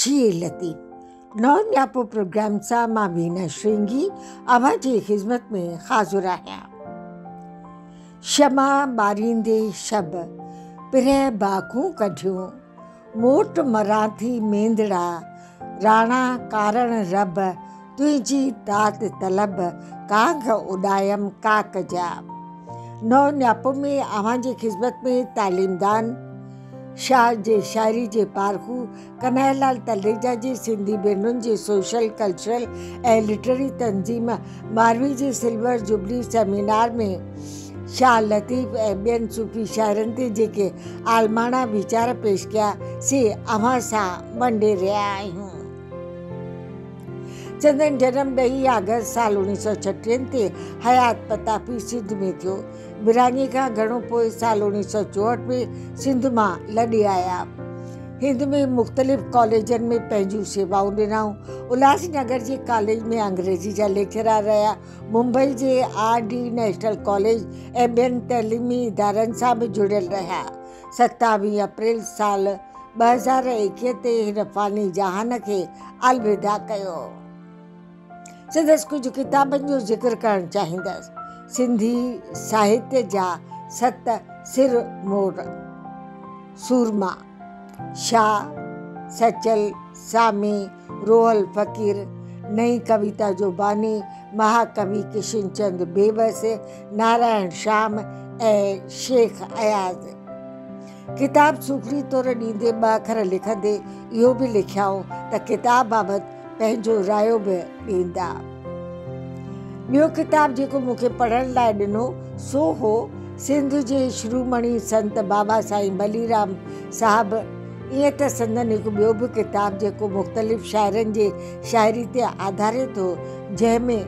जी लतीफ़ नौ न्यापो programme सां मां वीना श्रृंगी अव्हां जी ख़िदमत में हाज़िर आहियां। क्षमा ॿारींदे शब पिरह बाखूं कढियूं मोट मराठी मेंदड़ा राणा कारण रब तुंहिंजी दात तलब कांग उॾायम काक जा। नौ न्यापो में अव्हां जी ख़िदमत में तालीमदान शाह जे शाइरी जे पारखू कन्हैयालाल तलरेजा जी सिंधी भेनरुनि जे सोशल कल्चरल ऐं लिटरेरी तंज़ीम मारवी जे सिल्वर जुबली सेमिनार में शाह लतीफ़ ऐं ॿियनि सूफ़ी शाइरनि ते जेके आलमाना वीचार पेश कया से अव्हां सां वंडे रहिया आहियूं। चंदन जनम 2 अगस्त साल 1936 ते हयात पतापी सिंध में थियो। विराङे खां घणो पोइ साल 1964 में सिंध मां लॾे आया। हिंद में मुख़्तलिफ़ कॉलेजनि में पंहिंजूं सेवाऊं ॾिनऊं। उल्हासनगर जे कॉलेज में अंग्रेज़ी जा लेक्चरार रहिया। मुंबई जे RD नेशनल कॉलेज ऐं ॿियनि तइलीमी इदारनि सां बि जुड़ियल रहिया। 27 अप्रैल साल 2021 ते हिन फ़ानी जहान खे अलविदा कयो। संदसि कुझु किताबनि जो ज़िक्र करणु चाहींदसि। सिंधी साहित्य जा 7 सिर मोर सूरमा शाह, सचल, सामी, रोहल फ़कीर, नई कविता जो बानी महाकवि किशन चंद बेबस, नारायण श्याम ऐं शेख अयाज़। किताब सूखड़ी तौर ॾींदे 2 अखर लिखंदे इहो बि लिखियाऊं त किताब बाबति पंहिंजो रायो बि ॾींदा। ॿियो किताब जेको मूंखे पढ़ण लाइ ॾिनो सो हो सिंध जे श्रोमणी संत बाबा साईं बलीराम साहब। ईअं त संदन हिकु ॿियो बि किताब जेको मुख़्तलिफ़ शाइरनि जे शाइरी ते आधारित हो, जंहिंमें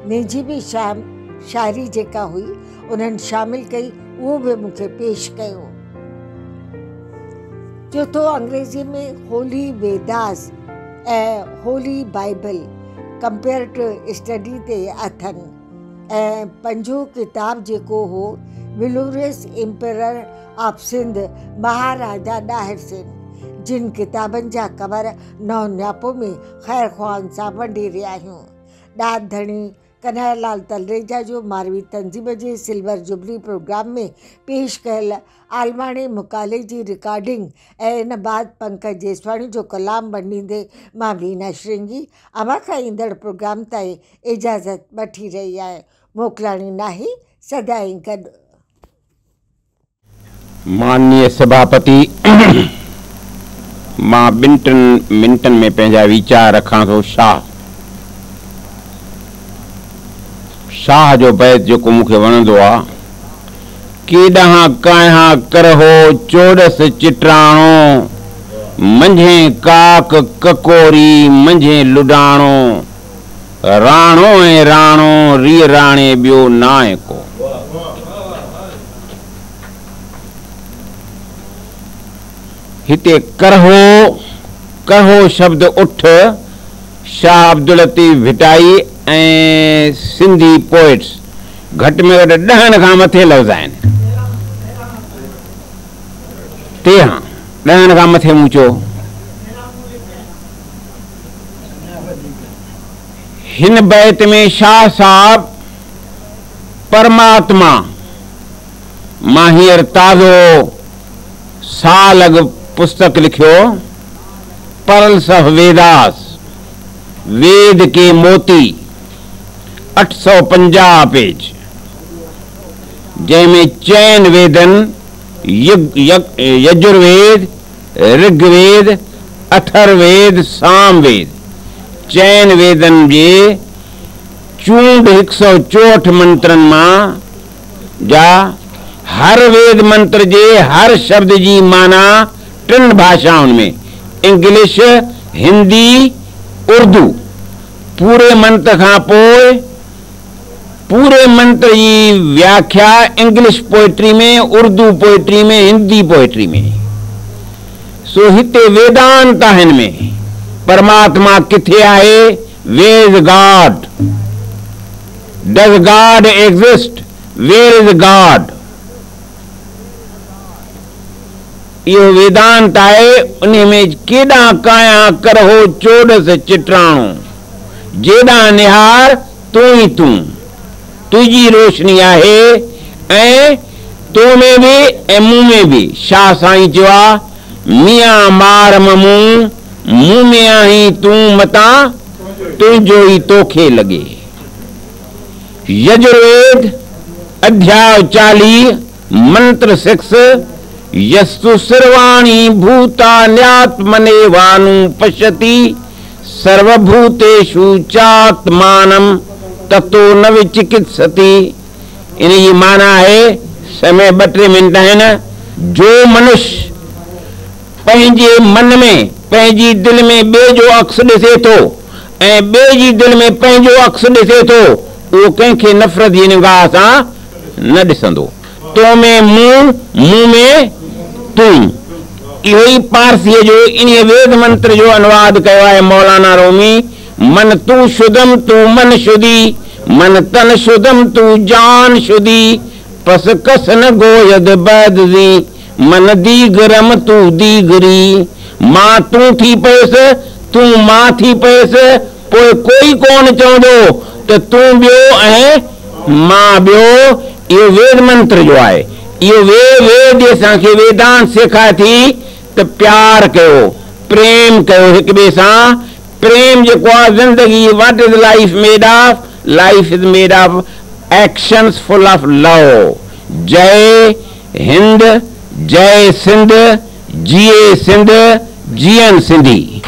निजी बि शाइरी जेका हुई उन्हनि शामिल कई, उहो बि मूंखे पेश कयो। चौथों अंग्रेज़ी में होली वेदास ऐं होली बाइबल कंपेरेटिव स्टडी ते अथनि। ऐं 5हों किताब जेको हो विलोरियस एम्परर ऑफ सिंध महाराजा ॾाहिर सिंह। जिन किताबनि जा कवर नौ न्यापो में ख़ैर ख़्वाहनि सां वंडे रहिया आहियूं। ॾाढ धणी कन्हैयालाल तलरेजा जो मारवी तंज़ीम जे सिल्वर जुबली प्रोग्राम में पेश कयल आलमाणे मुकाले जी रिकॉर्डिंग ऐं इन बाद पंकज जेसवाणी जो कलाम वंडींदे मां वीना श्रृंगी अव्हां खां ईंदड़ प्रोग्राम ताईं इजाज़त वठी रही आहे। मोकिलाणी नाही सदाईं गॾु। माननीय सभापति, मां 2 मिंटनि में पंहिंजा वीचार रखां थो। शाह जो बैत जेको मूंखे वणंदो आहे, केॾांहुं कांहा करहो चोॾस चिटराणो, मंझे काक ककोरी मंझे लुडाणो, राणो ऐं राणो रीअ राणे ॿियो नाहे को। हिते करहो शब्द उठ शाह अब्दुल लतीफ़ भिटाई ऐं सिंधी पोइट्स घटि में घटि 10 खां मथे लफ़्ज़ आहिनि। 10 खां मथे मूं चयो। हिन बैत में शाह साहब परमात्मा मां हींअर ताज़ो साल अॻु पुस्तक लिखियो, पर्ल्स ऑफ वेदास, वेद के मोती, 850 पेज, जंहिंमें 4 वेदनि यजुर्वेद, ऋग्वेद, अथर्ववेद, सामवेद, 4 वेदनि जे चूंड 164 मंत्रनि मां जा हर वेद मंत्र जे हर शब्द जी माना 3 भाषाउनि में, इंग्लिश, हिंदी, उर्दू। पूरे मंत्र खां पोइ पूरे मंत्र जी व्याख्या इंग्लिश पोइट्री में, उर्दू पोइट्री में, हिंदी पोइट्री में। सो हिते वेदांत आहिनि में परमात्मा किथे आहे? Where is God? Does God exist? Where is God? इहो वेदांत आहे। उन में केॾां काया कर हो चोॾस चित्राणो, जेॾां निहार तूं ई तूं, तुंहिंजी रोशनी आहे ऐं तो में भी ऐं मूं में भी। शाह साईं चयो आहे मियां मार मूं, मूं में आहीं तूं मता, तुंहिंजो ई तोखे लॻे। यजुर्वेद अध्याय 40 मंत्र 6 यस्तु सर्वाणि भूतान्यात्मनेवानु पश्यति सर्वभूतेषु चात्मानं ततो न विचिकित्सति। इन जी माना है, समय 2-3 मिनट है न, जो मनुष्य पंहिंजे मन में पंहिंजी दिल में ॿिए जो अक्स ॾिसे थो ऐं ॿिए जी दिल में पंहिंजो अक्स ॾिसे थो, उहो कंहिंखे नफ़रत जी निगाह सां न ॾिसंदो। तो में मूं, मूं में तूं। इहो ई पारसीअ जो इन वेद मंत्र जो अनुवाद कयो आहे मौलाना रूमी। मन तू शुद्धम तू मन शुद्धि, मन तन शुद्धम तू जान शुद्धि, पस कस न गोयद बैदजी, मन दीगरम तू दीगरी। मां तू थी पएसि, तू मां थी पएसि, पोइ कोई कोन चवंदो त तू ॿियो ऐं मां ॿियो। इहो वेद मंत्र जो आहे। इहो वेद असांखे वेदांत सेखारे थी त प्यार कयो, प्रेम कयो हिक ॿिए सां। प्रेम जेको आहे ज़िंदगी, what is life made of? Life is made of actions full of love. जय हिंद, जय सिंध, जिए सिंध, जियन सिंधी।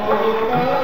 Oh,